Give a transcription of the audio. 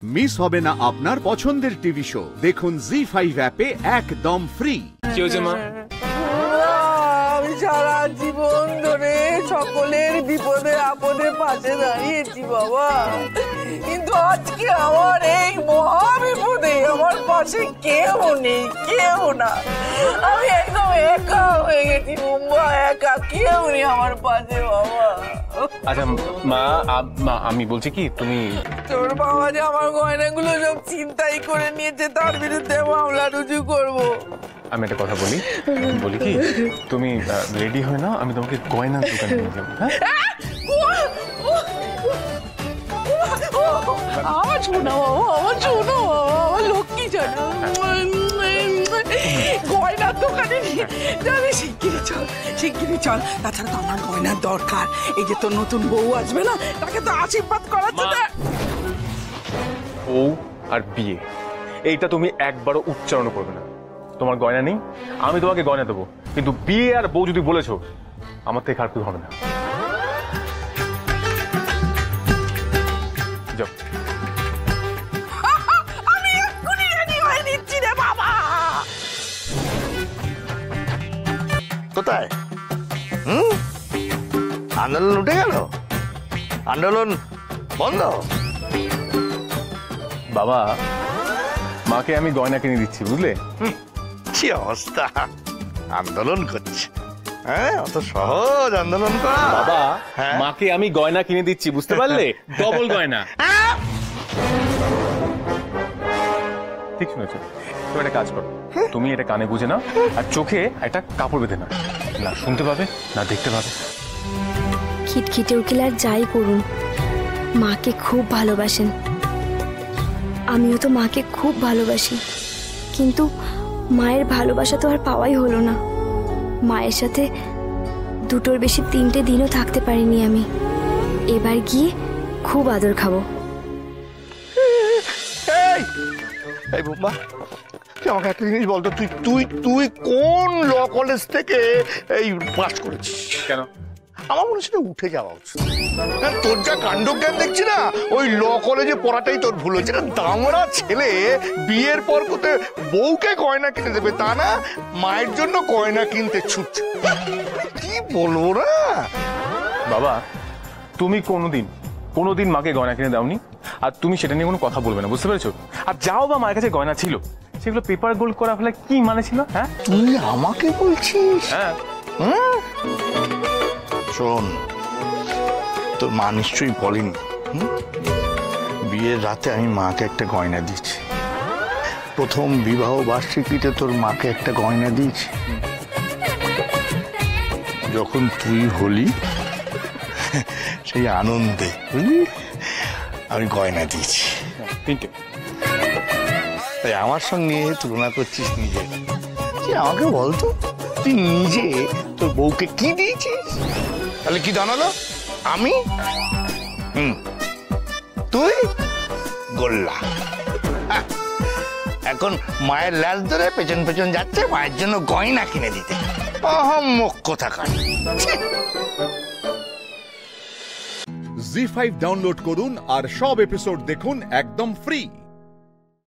Miss হবে না আপনার পছন্দের টিভি শো। দেখুন জি5 অ্যাপে একদম ফ্রি। কি হয়েছে মা? আমি সারা জীবন ধরে সকলের বিপদে আপদে পাশে দাঁড়িয়েছি বাবা, কিন্তু আজকে আমার এই মহা বিপদে আমার পাশে কেউ নেই, কেউ না। আমি একদম একা হয়ে গেছি মুম্বা, একা, কেউ নেই আমার পাশে বাবা। আচ্ছা মা, আমি বলছি কি, তুমি তোর বাবা যে আমার গয়নাগুলো সব চিন্তাই করে নিয়েছে, তার বিরুদ্ধে মামলা রুজু করবো। আমি একটা কথা বলি কি, তুমি রেডি হয় না, আমি তোমাকে গয়নার দোকানে নিয়ে যাবো। আমার শোনা বাবা, আমার শোনো বাবা, আমার লক্ষ্মী জানো, গয়নার দোকানে নিয়ে যাবে। শিগগিরি চল, তাছাড়া তো আমার গয়নার দরকার। এই যে তোর নতুন বউ আসবে না, তাকে তো আশীর্বাদ করাচ্ছে। বউ আর বিয়ে, এইটা তুমি একবারও উচ্চারণ করবে না। তোমার গয়না নেই, আমি তোমাকে গয়না দেবো, কিন্তু বিয়ে আর বউ যদি বলেছো, আমার থেকে আর কেউ হবে না। যাও। আমি এক্ষুনি রেডি হয়ে নিচ্ছি রে বাবা। কোথায়? আন্দোলন উঠে গেল? আন্দোলন বন্ধ? বাবা, মাকে আমি গয়না কিনে দিচ্ছি, বুঝলে? কি অবস্থা, আন্দোলন করছে? হ্যাঁ, অত সহজ আন্দোলন করা? বাবা, হ্যাঁ? মাকে আমি গয়না কিনে দিচ্ছি, বুঝতে পারলে? ডবল গয়না। ঠিক শুনেছো? তুমি একটা কাজ করো, তুমি এটা কানে বুঝে নাও আর চোখে একটা কাপড় বেঁধে নাও। না শুনতে পাবে, না দেখতে পাবে। খিটখিটে উকিল আর যাই করুন, মাকে খুব ভালোবাসেন। আমিও তো মাকে খুব ভালোবাসি, কিন্তু মায়ের ভালোবাসা তো আর পাওয়াই হলো না। মায়ের সাথে দুটোর বেশি 3টে দিনও থাকতে পারিনি আমি। এবার গিয়ে খুব আদর খাবো। এই বুম্বা, তুই আমাকে একটা জিনিস বলতো, তুই তুই তুই কোন ল কলেজ থেকে এই পাস করেছিস? কেন? আমার মনে হচ্ছে উঠে যাওয়া উচিত। তোর যা কাণ্ডজ্ঞান দেখছি না, ওই ল কলেজে পড়াটাই তোর ভুল হয়েছে। দামড়া ছেলে বিয়ের পর কোথায় বউকে গয়না কিনে দেবে, তা না মায়ের জন্য গয়না কিনতে ছুটছে। কি বলবো না বাবা, তুমি কোনোদিন মাকে গয়না কিনে দাওনি, আর তুমি সেটা নিয়ে কোনো কথা বলবে না, বুঝতে পেরেছো? আর যাও বা মায়ের কাছে গয়না ছিল, সেগুলো পেপার গোল্ড করা ফেলে কি মানে ছিল? হ্যাঁ, তুই আমাকে বলছিস? হ্যাঁ। শোন, তোর মা নিশ্চয়ই বলেনি, বিয়ের রাতে আমি মাকে একটা গয়না দিয়েছি। প্রথম বিবাহ বার্ষিকীতে তোর মাকে একটা গয়না দিয়েছি। যখন তুই হলি সেই আনন্দে, বুঝলি, আমি গয়না দিয়েছি। তাই আমার সঙ্গে তুলনা করছিস নিজে। তুই আমাকে বলতো, তুই নিজে তোর বউকে কি দিয়েছিস? তাহলে কি জানালো? আমি তুই গোল্লা। এখন মায়ের লাশ ধরে পেছন পেছন যাচ্ছে মায়ের জন্য গয়না কিনে দিতে। অহম্মক কোথাকার। জি5 ডাউনলোড করুন আর সব এপিসোড দেখুন একদম ফ্রি।